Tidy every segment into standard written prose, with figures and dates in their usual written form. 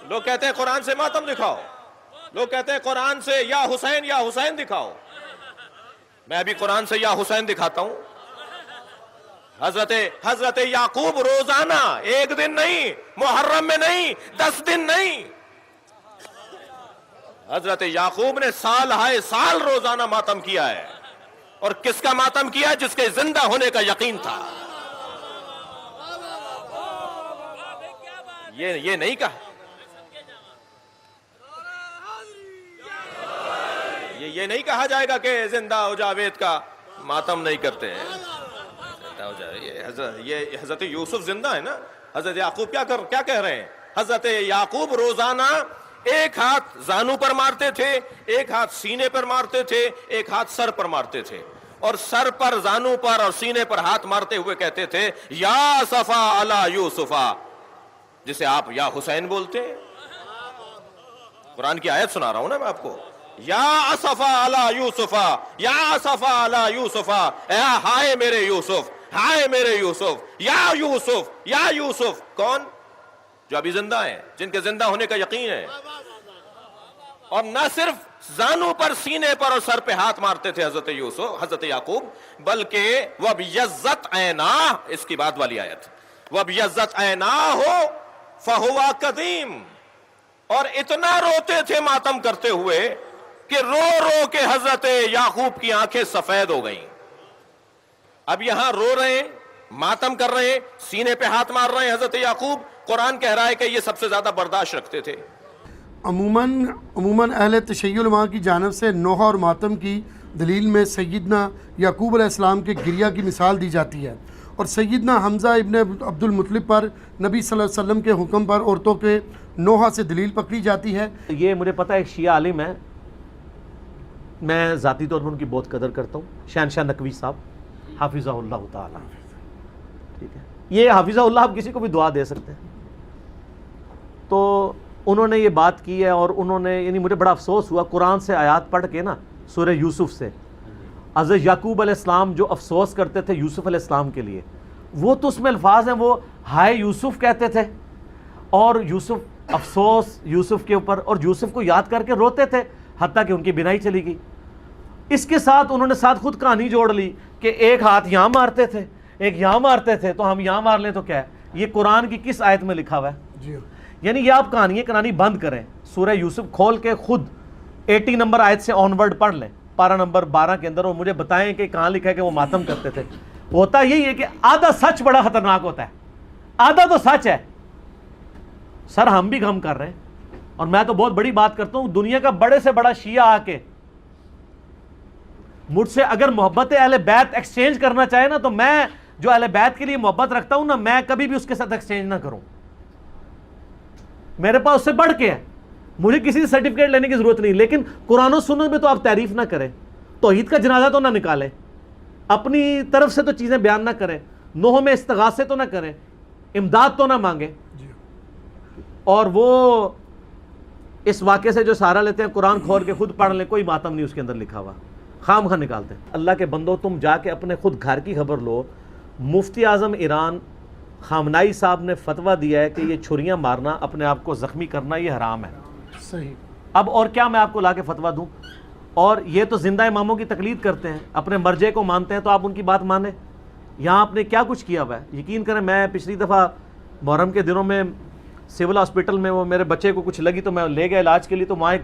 لوگ کہتے ہیں قرآن سے ماتم دکھاؤ، لوگ کہتے ہیں قرآن سے یا حسین دکھاؤ. میں ابھی قرآن سے یا حسین دکھاتا ہوں. حضرت یعقوب روزانہ، ایک دن نہیں، محرم میں نہیں، 10 دن نہیں، حضرت یعقوب نے سال ہائے سال روزانہ ماتم کیا ہے. اور کس کا ماتم کیا؟ جس کے زندہ ہونے کا یقین تھا. یہ نہیں کہا، یہ نہیں کہا جائے گا کہ زندہ ہو جاوید کا ماتم نہیں کرتے ہیں. یہ حضرت یوسف زندہ ہے نا. حضرت یعقوب کیا کہہ رہے ہیں؟ حضرت یعقوب روزانہ ایک ہاتھ زانو پر مارتے تھے، ایک ہاتھ سینے پر مارتے تھے، ایک ہاتھ سر پر مارتے تھے، اور سر پر، زانو پر اور سینے پر ہاتھ مارتے ہوئے کہتے تھے یا اسفا علی یوسفا، جسے آپ یا حسین بولتے ہیں. قرآن کی آیت سنا رہا ہوں نا میں آپ کو. یا اسفا علی یوسفا، یا اسفا علی یوسفا، ہائے میرے یوسف، ہائے میرے یوسف، یا یوسف، یا یوسف. کون؟ جو ابھی زندہ ہیں، جن کے زندہ ہونے کا یقین ہے. اور نہ صرف زانو پر، سینے پر اور سر پہ ہاتھ مارتے تھے حضرت یعقوب، بلکہ وَبْيَضَّتْ عَيْنَاهُ، اس کی بعد والی آیت، وَبْيَضَّتْ عَيْنَاهُ فَهُوَ كَظِيمٌ. اور اتنا روتے تھے ماتم کرتے ہوئے کہ رو رو کے حضرت یعقوب کی آنکھیں سفید ہو گئیں. اب یہاں رو رہے ہیں، ماتم کر رہے ہیں، سینے پہ ہاتھ مار رہے ہیں حضرت یعقوب. قرآن کہہ رہا ہے کہ یہ سب سے زیادہ برداشت رکھتے تھے. عموماً اہل تشیع علماء کی جانب سے نوحہ اور ماتم کی دلیل میں سیدنا یعقوب علیہ السلام کے گریہ کی مثال دی جاتی ہے، اور سیدنا حمزہ ابن عبد المطلب پر نبی صلی اللہ علیہ وسلم کے حکم پر عورتوں کے نوحہ سے دلیل پکڑی جاتی ہے. یہ مجھے پتہ ہے ایک شیعہ عالم ہے، میں ذاتی طور پر ان کی بہت قدر کرتا ہوں، شہنشاہ نقوی صاحب حافظہ اللہ تعالیٰ. ٹھیک ہے، یہ حافظہ اللہ آپ کسی کو بھی دعا دے سکتے ہیں. تو انہوں نے یہ بات کی ہے، اور انہوں نے، یعنی مجھے بڑا افسوس ہوا قرآن سے آیات پڑھ کے نا، سورہ یوسف سے، حضرت یعقوب علیہ السلام جو افسوس کرتے تھے یوسف علیہ السلام کے لیے، وہ تو اس میں الفاظ ہیں، وہ ہائے یوسف کہتے تھے، اور یوسف افسوس یوسف کے اوپر، اور یوسف کو یاد کر کے روتے تھے، حتیٰ کہ ان کی بینائی چلی گئی. اس کے ساتھ انہوں نے ساتھ خود کہانی جوڑ لی کہ ایک ہاتھ یہاں مارتے تھے، ایک یہاں مارتے تھے، تو ہم یہاں مار لیں تو کیا ہے؟ یہ قرآن کی کس آیت میں لکھا ہوا ہے؟ یعنی یہ آپ کہانی بند کریں، سورہ یوسف کھول کے خود 80 نمبر آیت سے آن ورڈ پڑھ لیں، پارہ نمبر 12 کے اندر، اور مجھے بتائیں کہ کہاں لکھا ہے کہ وہ ماتم کرتے تھے. ہوتا یہی ہے کہ آدھا سچ بڑا خطرناک ہوتا ہے، آدھا تو سچ ہے. سر ہم بھی غم کر رہے ہیں، اور میں تو بہت بڑی بات کرتا ہوں، دنیا کا بڑے سے بڑا شیعہ آ کے مجھ سے اگر محبت اہل بیت ایکسچینج کرنا چاہے نا، تو میں جو اہل بیت کے لیے محبت رکھتا ہوں نا، میں کبھی بھی اس کے ساتھ ایکسچینج نہ کروں. میرے پاس اس سے بڑھ کے ہے، مجھے کسی سے سرٹیفکیٹ لینے کی ضرورت نہیں. لیکن قرآن و سنت میں تو آپ تعریف نہ کریں، توحید کا جنازہ تو نہ نکالیں، اپنی طرف سے تو چیزیں بیان نہ کریں، نوح میں استغاثے تو نہ کریں، امداد تو نہ مانگیں. اور وہ اس واقعے سے جو سہارا لیتے ہیں، قرآن کھول کے خود پڑھ لیں، کوئی ماتم نہیں اس کے اندر لکھا ہوا، خام خواہ نکالتے ہیں. اللہ کے بندو، تم جا کے اپنے خود گھر کی خبر لو. مفتی اعظم ایران خامنائی صاحب نے فتویٰ دیا ہے کہ یہ چھریاں مارنا، اپنے آپ کو زخمی کرنا، یہ حرام ہے. صحیح. اب اور کیا میں آپ کو لا کے فتویٰ دوں؟ اور یہ تو زندہ اماموں کی تقلید کرتے ہیں، اپنے مرجع کو مانتے ہیں، تو آپ ان کی بات مانیں. یہاں آپ نے کیا کچھ کیا ہوا ہے؟ یقین کریں، میں پچھلی دفعہ محرم کے دنوں میں سول ہاسپٹل میں وہ میرے بچے کو کچھ لگی تو میں لے گیا علاج کے لیے، تو وہاں ایک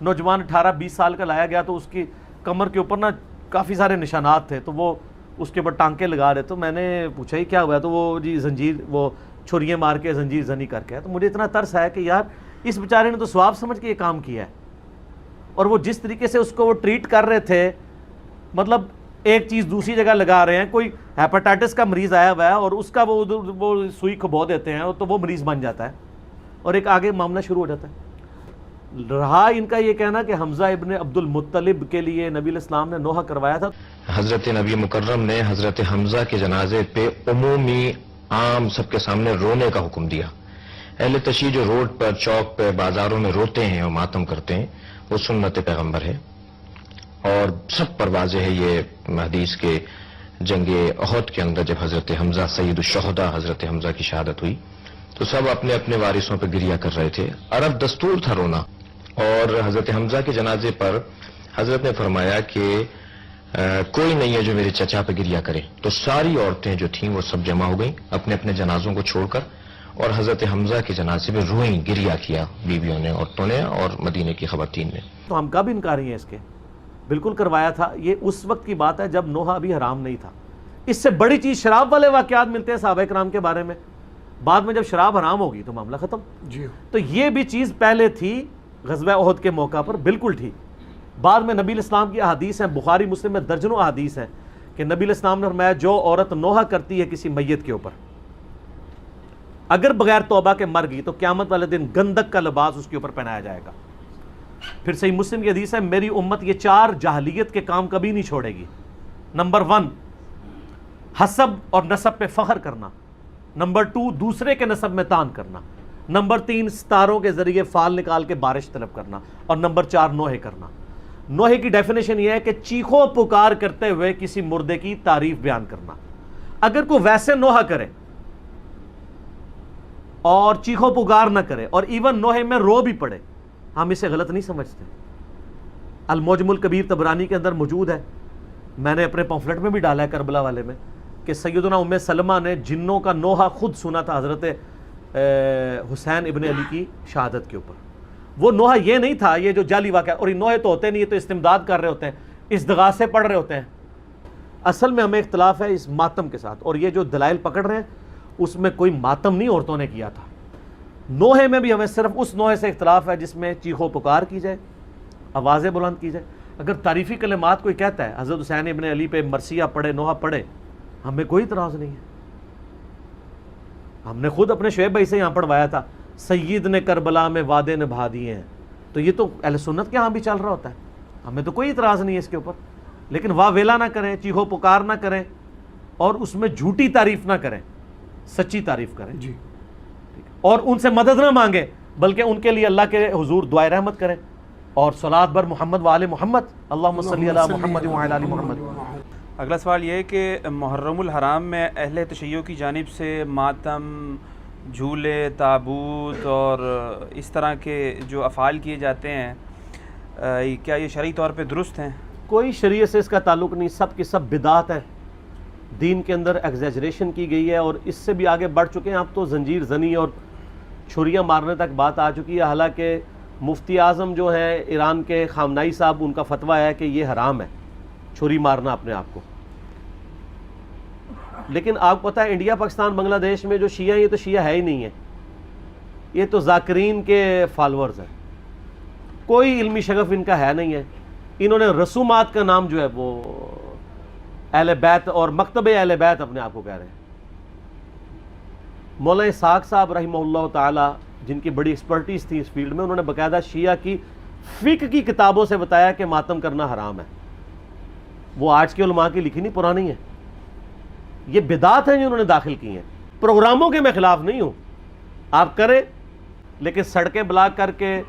نوجوان 18-20 سال کا لایا گیا، تو اس کی کمر کے اوپر نا کافی سارے نشانات تھے، تو وہ اس کے اوپر ٹانکے لگا رہے. تو میں نے پوچھا ہی کیا ہوا ہے؟ تو وہ جی زنجیر، وہ چھریاں مار کے زنجیر زنی کر کے. تو مجھے اتنا ترس ہے کہ یار اس بیچارے نے تو ثواب سمجھ کے یہ کام کیا ہے، اور وہ جس طریقے سے اس کو وہ ٹریٹ کر رہے تھے، مطلب ایک چیز دوسری جگہ لگا رہے ہیں. کوئی ہیپاٹائٹس کا مریض آیا ہوا ہے اور اس کا وہ سوئی کھبو دیتے ہیں تو وہ مریض بن جاتا ہے اور ایک آگے معاملہ شروع ہو جاتا ہے. رہا ان کا یہ کہنا کہ حمزہ ابن عبد المطلب کے لیے نبی علیہ السلام نے نوحہ کروایا تھا. حضرت نبی مکرم نے حضرت حمزہ کے جنازے پہ عمومی عام سب کے سامنے رونے کا حکم دیا. اہل تشیع جو روڈ پر، چوک پہ، بازاروں میں روتے ہیں اور ماتم کرتے ہیں، وہ سنت پیغمبر ہے، اور سب پر واضح ہے یہ حدیث کے جنگ احد کے اندر جب حضرت حمزہ سید الشہداء حضرت حمزہ کی شہادت ہوئی تو سب اپنے اپنے وارثوں پہ گریہ کر رہے تھے. عرب دستور تھا رونا. اور حضرت حمزہ کے جنازے پر حضرت نے فرمایا کہ کوئی نہیں ہے جو میرے چچا پہ گریہ کرے. تو ساری عورتیں جو تھیں وہ سب جمع ہو گئیں اپنے اپنے جنازوں کو چھوڑ کر, اور حضرت حمزہ کے جنازے میں روئیں, گریہ کیا بیویوں نے, عورتوں نے اور مدینے کی خواتین نے. تو ہم کا بھی انکاری ہیں اس کے, بالکل کروایا تھا. یہ اس وقت کی بات ہے جب نوحہ ابھی حرام نہیں تھا. اس سے بڑی چیز شراب والے واقعات ملتے ہیں صحابہ کرام کے بارے میں. بعد میں جب شراب حرام ہوگی تو معاملہ ختم. جی تو یہ بھی چیز پہلے تھی غزوہ احد کے موقع پر, بالکل تھی. بعد میں نبی الاسلام کی احادیث ہیں, بخاری مسلم میں درجنوں احادیث ہیں کہ نبی الاسلام نے فرمایا جو عورت نوحہ کرتی ہے کسی میت کے اوپر, اگر بغیر توبہ کے مر گئی تو قیامت والے دن گندک کا لباس اس کے اوپر پہنایا جائے گا. پھر صحیح مسلم کی حدیث ہے میری امت یہ 4 جاہلیت کے کام کبھی نہیں چھوڑے گی. نمبر 1 حسب اور نسب پہ فخر کرنا. نمبر 2 دوسرے کے نسب میں تان کرنا. نمبر 3 ستاروں کے ذریعے فال نکال کے بارش طلب کرنا. اور نمبر 4 نوحے کرنا. نوحے کی ڈیفینیشن یہ ہے کہ چیخو پکار کرتے ہوئے کسی مردے کی تعریف بیان کرنا. اگر کوئی ویسے نوحہ کرے اور چیخو پکار نہ کرے اور ایون نوحے میں رو بھی پڑے, ہم اسے غلط نہیں سمجھتے. المعجم الکبیر طبرانی کے اندر موجود ہے, میں نے اپنے پمفلٹ میں بھی ڈالا ہے کربلا والے میں, کہ سیدنا ام سلمہ نے جنوں کا نوحہ خود سنا تھا حضرت حسین ابن علی کی شہادت کے اوپر. وہ نوحہ یہ نہیں تھا یہ جو جعلی واقعہ, اور یہ نوحے تو ہوتے نہیں, یہ تو استمداد کر رہے ہوتے ہیں, استغاثے پڑھ رہے ہوتے ہیں. اصل میں ہمیں اختلاف ہے اس ماتم کے ساتھ, اور یہ جو دلائل پکڑ رہے ہیں اس میں کوئی ماتم نہیں عورتوں نے کیا تھا. نوحے میں بھی ہمیں صرف اس نوحے سے اختلاف ہے جس میں چیخو پکار کی جائے, آوازیں بلند کی جائے. اگر تعریفی کلمات کوئی کہتا ہے حضرت حسین ابن علی پہ مرثیہ پڑھے, نوحہ پڑھے, ہمیں کوئی اعتراض نہیں ہے. ہم نے خود اپنے شعیب بھائی سے یہاں پڑھوایا تھا سید نے کربلا میں وعدے نبھا دیے ہیں, تو یہ تو اہل سنت کے ہاں بھی چل رہا ہوتا ہے, ہمیں تو کوئی اعتراض نہیں ہے اس کے اوپر. لیکن واہ ویلا نہ کریں, چیخو پکار نہ کریں, اور اس میں جھوٹی تعریف نہ کریں, سچی تعریف کریں. جی اور ان سے مدد نہ مانگیں بلکہ ان کے لیے اللہ کے حضور دعائے رحمت کریں, اور صلاۃ بر محمد وآل محمد, اللہم صلی علی محمد وعلی آل محمد. اگلا سوال یہ ہے کہ محرم الحرام میں اہل تشیع کی جانب سے ماتم, جھولے, تابوت اور اس طرح کے جو افعال کیے جاتے ہیں, کیا یہ شرعی طور پہ درست ہیں؟ کوئی شریعت سے اس کا تعلق نہیں, سب کی سب بدعات ہیں. دین کے اندر ایگزیجریشن کی گئی ہے, اور اس سے بھی آگے بڑھ چکے ہیں. اب تو زنجیر زنی اور چھریاں مارنے تک بات آ چکی ہے. حالانکہ مفتی اعظم جو ہیں ایران کے خامنائی صاحب, ان کا فتویٰ ہے کہ یہ حرام ہے چھری مارنا اپنے آپ کو. لیکن آپ کو پتہ ہے انڈیا, پاکستان, بنگلہ دیش میں جو شیعہ ہیں یہ تو شیعہ ہے ہی نہیں ہے, یہ تو ذاکرین کے فالورز ہیں. کوئی علمی شغف ان کا ہے نہیں ہے. انہوں نے رسومات کا نام جو ہے وہ اہل بیت اور مکتب اہل بیت اپنے آپ کو کہہ رہے ہیں. مولانا اسحاق صاحب رحمہ اللہ تعالی, جن کی بڑی ایکسپرٹیز تھی اس فیلڈ میں, انہوں نے باقاعدہ شیعہ کی فقہ کی کتابوں سے بتایا کہ ماتم کرنا حرام ہے. وہ آج کے علماء کی لکھی نہیں, پرانی ہے. یہ بدعات ہیں جو انہوں نے داخل کی ہیں. پروگراموں کے میں خلاف نہیں ہوں, آپ کریں, لیکن سڑکیں بلاک کر کے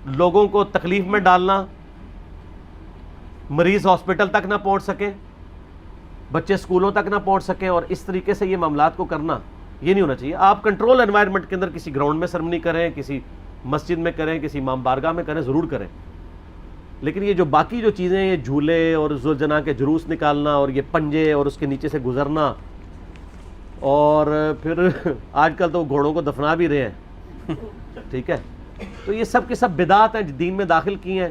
لوگوں کو تکلیف میں ڈالنا, مریض ہاسپٹل تک نہ پہنچ سکیں, بچے سکولوں تک نہ پہنچ سکیں, اور اس طریقے سے یہ معاملات کو کرنا, یہ نہیں ہونا چاہیے. آپ کنٹرول انوائرمنٹ کے اندر کسی گراؤنڈ میں سرمنی کریں, کسی مسجد میں کریں, کسی امام بارگاہ میں کریں, ضرور کریں. لیکن یہ جو باقی جو چیزیں, یہ جھولے اور ذوالجناح کے جلوس نکالنا, اور یہ پنجے اور اس کے نیچے سے گزرنا, اور پھر آج کل تو گھوڑوں کو دفنا بھی رہے ہیں, ٹھیک ہے, تو یہ سب کے سب بدعات ہیں دین میں داخل کی ہیں.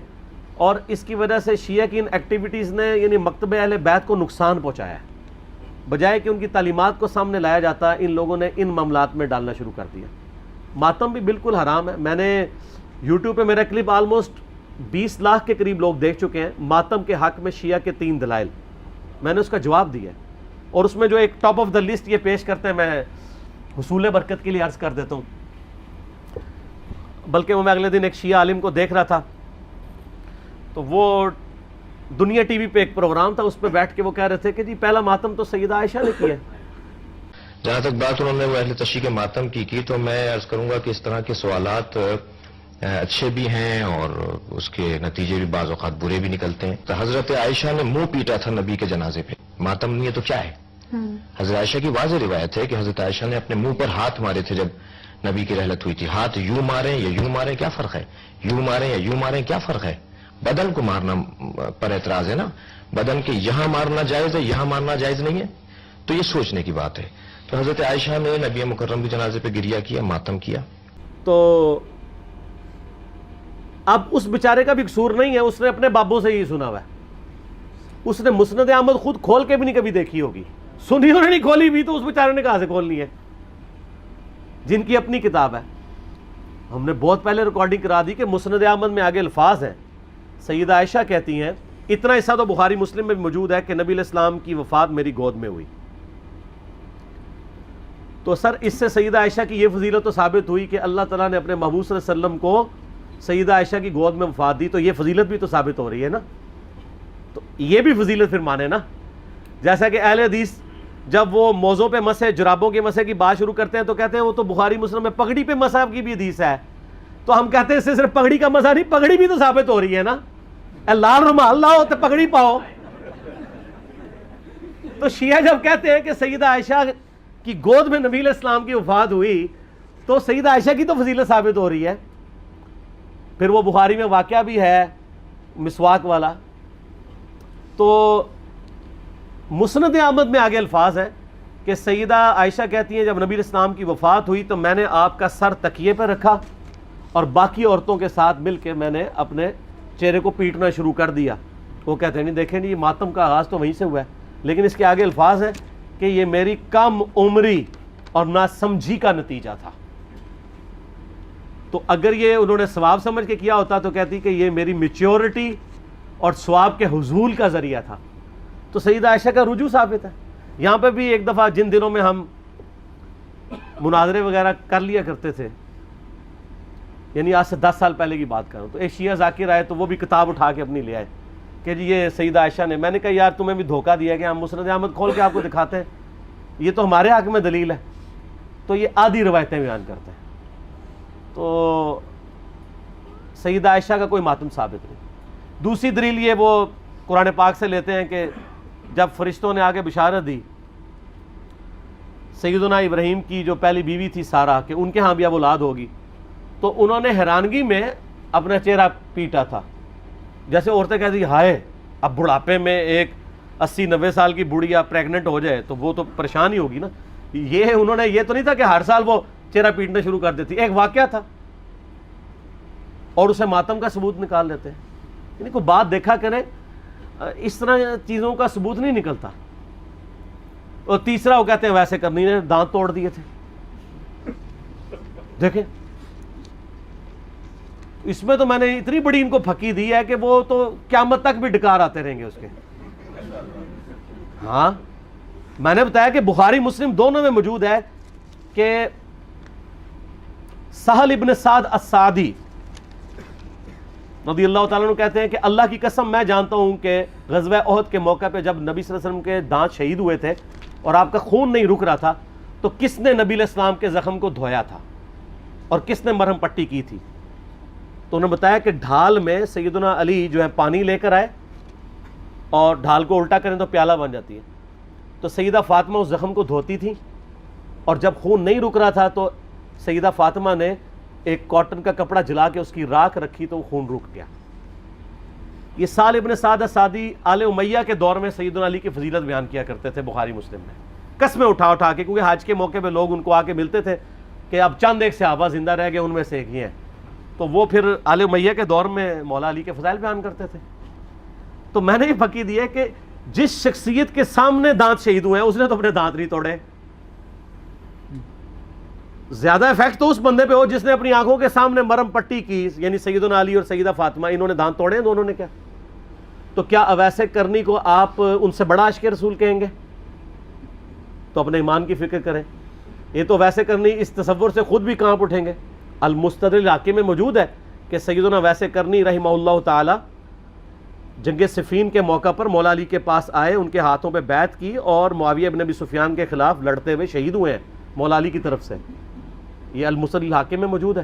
اور اس کی وجہ سے شیعہ کی ان ایکٹیویٹیز نے یعنی مکتب اہل بیت کو نقصان پہنچایا ہے. بجائے کہ ان کی تعلیمات کو سامنے لایا جاتا, ان لوگوں نے ان معاملات میں ڈالنا شروع کر دیا. ماتم بھی بالکل حرام ہے. میں نے یوٹیوب پہ میرا کلپ آلموسٹ 20 لاکھ کے قریب لوگ دیکھ چکے ہیں. ماتم کے حق میں شیعہ کے 3 دلائل, میں نے اس کا جواب دیا ہے, اور اس میں جو ایک ٹاپ آف دا لسٹ یہ پیش کرتے ہیں, میں حصول برکت کے لیے عرض کر دیتا ہوں. بلکہ میں اگلے دن ایک شیعہ عالم کو دیکھ رہا تھا, تو وہ دنیا ٹی وی پہ ایک پروگرام تھا, اس پہ بیٹھ کے وہ کہہ رہے تھے کہ جی پہلا ماتم تو سیدہ عائشہ نے کیا ہے. جہاں تک بات انہوں نے وہ اہل تشیع کے ماتم کی تو میں عرض کروں گا کہ اس طرح کے سوالات اچھے بھی ہیں اور اس کے نتیجے بھی بعض اوقات برے بھی نکلتے ہیں. تو حضرت عائشہ نے منہ پیٹا تھا نبی کے جنازے پہ, ماتم نہیں ہے تو کیا ہے؟ حضرت عائشہ کی واضح روایت ہے کہ حضرت عائشہ نے اپنے منہ پر ہاتھ مارے تھے جب نبی کی رحلت ہوئی تھی. ہاتھ یوں ماریں یا یوں ماریں کیا فرق ہے؟ یوں ماریں یا یوں ماریں کیا فرق ہے؟ بدن کو مارنا پر اعتراض ہے نا. بدن کے یہاں مارنا جائز ہے, یہاں مارنا جائز نہیں ہے. تو یہ سوچنے کی بات ہے. تو حضرت عائشہ نے نبی مکرم کے جنازے پہ گریہ کیا, ماتم کیا. تو اب اس بیچارے کا بھی قصور نہیں ہے, اس نے اپنے بابوں سے ہی سنا ہوا ہے. اس نے مسند احمد خود کھول کے بھی نہیں کبھی دیکھی ہوگی, سنی انہوں نے نہیں کھولی بھی, تو اس بیچارے نے کہاں سے کھولنی ہے جن کی اپنی کتاب ہے. ہم نے بہت پہلے ریکارڈنگ کرا دی کہ مسند احمد میں آگے الفاظ ہیں. سیدہ عائشہ کہتی ہیں, اتنا حصہ تو بخاری مسلم میں بھی موجود ہے کہ نبی علیہ السلام کی وفات میری گود میں ہوئی. تو سر اس سے سیدہ عائشہ کی یہ فضیلت تو ثابت ہوئی کہ اللہ تعالیٰ نے اپنے محبوب صلی اللہ علیہ وسلم کو سیدہ عائشہ کی گود میں وفات دی, تو یہ فضیلت بھی تو ثابت ہو رہی ہے نا. تو یہ بھی فضیلت پھر مانے نا. جیسا کہ اہل حدیث جب وہ موزوں پہ مسح, جرابوں کے مسح کی بات شروع کرتے ہیں تو کہتے ہیں وہ تو بخاری مسلم میں پگڑی پہ مسح کی بھی حدیث ہے. تو ہم کہتے ہیں اس سے صرف پگڑی کا مسح نہیں, پگڑی بھی تو ثابت ہو رہی ہے نا. لال رومال لاؤ تو پگڑی پاؤ. تو شیعہ جب کہتے ہیں کہ سیدہ عائشہ کی گود میں نبی علیہ السلام کی وفات ہوئی, تو سیدہ عائشہ کی تو فضیلت ثابت ہو رہی ہے. پھر وہ بخاری میں واقعہ بھی ہے مسواک والا. تو مسند احمد میں آگے الفاظ ہیں کہ سیدہ عائشہ کہتی ہیں جب نبی علیہ السلام کی وفات ہوئی تو میں نے آپ کا سر تکیے پہ رکھا اور باقی عورتوں کے ساتھ مل کے میں نے اپنے چہرے کو پیٹنا شروع کر دیا. وہ کہتے ہیں نہیں دیکھیں نہیں, یہ ماتم کا آغاز تو وہیں سے ہوا ہے, لیکن اس کے آگے الفاظ ہیں کہ یہ میری کم عمری اور ناسمجھی کا نتیجہ تھا. تو اگر یہ انہوں نے ثواب سمجھ کے کیا ہوتا تو کہتی کہ یہ میری میچیورٹی اور ثواب کے حصول کا ذریعہ تھا. تو سیدہ عائشہ کا رجوع ثابت ہے. یہاں پہ بھی ایک دفعہ جن دنوں میں ہم مناظرے وغیرہ کر لیا کرتے تھے, یعنی آج سے 10 سال پہلے کی بات کروں, تو ایک شیعہ ذاکر آئے تو وہ بھی کتاب اٹھا کے اپنی لے آئے کہ جی یہ سیدہ عائشہ نے. میں نے کہا یار تمہیں بھی دھوکہ دیا کہ ہم مسند احمد کھول کے آپ کو دکھاتے ہیں, یہ تو ہمارے حق میں دلیل ہے. تو یہ آدھی روایتیں بیان کرتے ہیں. تو سیدہ عائشہ کا کوئی ماتم ثابت نہیں. دوسری دلیل یہ وہ قرآن پاک سے لیتے ہیں کہ جب فرشتوں نے آگے بشارت دی سیدنا ابراہیم کی جو پہلی بیوی تھی سارہ کہ ان کے ہاں بھی اب اولاد ہوگی, تو انہوں نے حیرانگی میں اپنا چہرہ پیٹا تھا. جیسے عورتیں کہتی ہائے اب بڑھاپے میں ایک 80-90 سال کی بڑھیا پریگننٹ ہو جائے تو وہ تو پریشان ہی ہوگی نا. یہ انہوں نے, یہ تو نہیں تھا کہ ہر سال وہ چہرہ پیٹنا شروع کر دیتی, ایک واقعہ تھا اور اسے ماتم کا ثبوت نکال لیتے ہیں. یعنی کوئی بات دیکھا کریں, اس طرح چیزوں کا ثبوت نہیں نکلتا. اور تیسرا وہ کہتے ہیں ویسے کرنی نے دانت توڑ دیے تھے. دیکھیں اس میں تو میں نے اتنی بڑی ان کو پھکی دی ہے کہ وہ تو قیامت تک بھی ڈکار آتے رہیں گے اس کے. ہاں میں نے بتایا کہ بخاری مسلم دونوں میں موجود ہے کہ سہل ابن سعد السعدی رضی اللہ تعالیٰ عنہ کہتے ہیں کہ اللہ کی قسم میں جانتا ہوں کہ غزوہ احد کے موقع پہ جب نبی صلی اللہ علیہ وسلم کے دانت شہید ہوئے تھے اور آپ کا خون نہیں رک رہا تھا تو کس نے نبی علیہ السلام کے زخم کو دھویا تھا اور کس نے مرہم پٹی کی تھی. تو انہوں نے بتایا کہ ڈھال میں سیدنا علی جو ہے پانی لے کر آئے اور ڈھال کو الٹا کریں تو پیالہ بن جاتی ہے. تو سیدہ فاطمہ اس زخم کو دھوتی تھی اور جب خون نہیں رک رہا تھا تو سیدہ فاطمہ نے ایک کاٹن کا کپڑا جلا کے اس کی راکھ رکھی تو وہ خون رک گیا. یہ سہل ابن سعد السعدی آل امیہ کے دور میں سیدنا علی کی فضیلت بیان کیا کرتے تھے بخاری مسلم میں, قسمیں اٹھا کے, کیونکہ حج کے موقع پہ لوگ ان کو آ کے ملتے تھے کہ اب چند ایک صحابہ زندہ رہ گئے, ان میں سے ایک ہی ہیں. تو وہ پھر آل امیہ کے دور میں مولا علی کے فضائل بیان کرتے تھے. تو میں نے یہ پھکی دی ہے کہ جس شخصیت کے سامنے دانت شہید ہوئے ہیں اس نے تو اپنے دانت نہیں توڑے. زیادہ افیکٹ تو اس بندے پہ ہو جس نے اپنی آنکھوں کے سامنے مرم پٹی کی, یعنی سیدنا علی اور سیدہ فاطمہ, انہوں نے دانت توڑے ہیں دونوں نے. کیا تو کیا اویسے کرنی کو آپ ان سے بڑا عاشق رسول کہیں گے؟ تو اپنے ایمان کی فکر کریں. یہ تو ویسے کرنی اس تصور سے خود بھی کانپ اٹھیں گے. المستدرک علاقے میں موجود ہے کہ سیدنا ویسے کرنی رحمہ اللہ تعالی جنگ صفین کے موقع پر مولا علی کے پاس آئے, ان کے ہاتھوں پہ بیعت کی اور معاویہ ابن ابی سفیان کے خلاف لڑتے ہوئے شہید ہوئے ہیں مولا علی کی طرف سے. یہ المستدرک علاقے میں موجود ہے.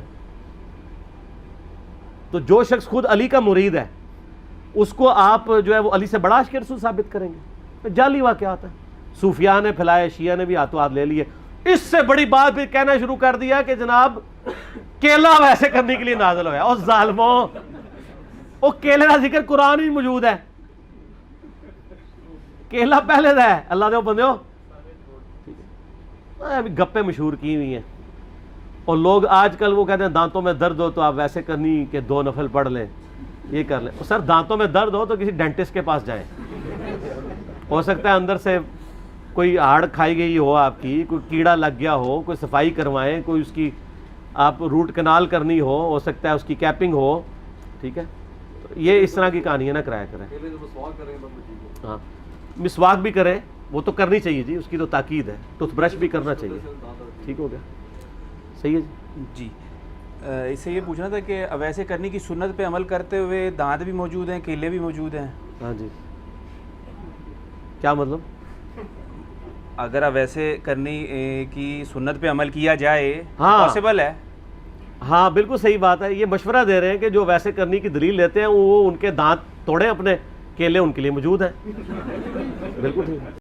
تو جو شخص خود علی کا مرید ہے اس کو آپ جو ہے وہ علی سے بڑا عاشق رسول ثابت کریں گے؟ جعلی واقعات ہے, صوفیاء نے پھیلائے, شیعہ نے بھی ہاتھوں ہاتھ لے لیے. اس سے بڑی بات پھر کہنا شروع کر دیا کہ جناب کیلا ویسے کرنے کے لیے نازل ہوا ہے. اور ظالموں وہ کیلے کا ذکر قرآن میں موجود ہے, کیلا پہلے دا ہے. اللہ دے بندے ہو ابھی گپیں مشہور کی ہوئی ہیں, اور لوگ آج کل وہ کہتے ہیں دانتوں میں درد ہو تو آپ ویسے کرنی کہ 2 نفل پڑھ لیں, یہ کر لیں. سر دانتوں میں درد ہو تو کسی ڈینٹسٹ کے پاس جائیں, ہو سکتا ہے اندر سے کوئی ہاڑ کھائی گئی ہو آپ کی, کوئی کیڑا لگ گیا ہو, کوئی صفائی کروائیں, کوئی اس کی آپ روٹ کنال کرنی ہو سکتا ہے اس کی کیپنگ ہو. ٹھیک ہے, تو یہ اس طرح کی کہانی ہے نہ کرایا کریں. ہاں مسواک بھی کریں, وہ تو کرنی چاہیے جی, اس کی تو تاکید ہے. ٹوتھ برش بھی کرنا چاہیے. ٹھیک ہو گیا, صحیح ہے جی. اس سے یہ پوچھنا تھا کہ ویسے کرنے کی سنت پہ عمل کرتے ہوئے دانت بھی موجود ہیں, کیلے بھی موجود ہیں. ہاں جی, کیا مطلب؟ اگر ویسے کرنے کی سنت پہ عمل کیا جائے ہاں پاسبل ہے. ہاں بالکل صحیح بات ہے. یہ مشورہ دے رہے ہیں کہ جو ویسے کرنے کی دلیل لیتے ہیں وہ ان کے دانت توڑیں اپنے, کیلے ان کے لیے موجود ہیں. بالکل ٹھیک.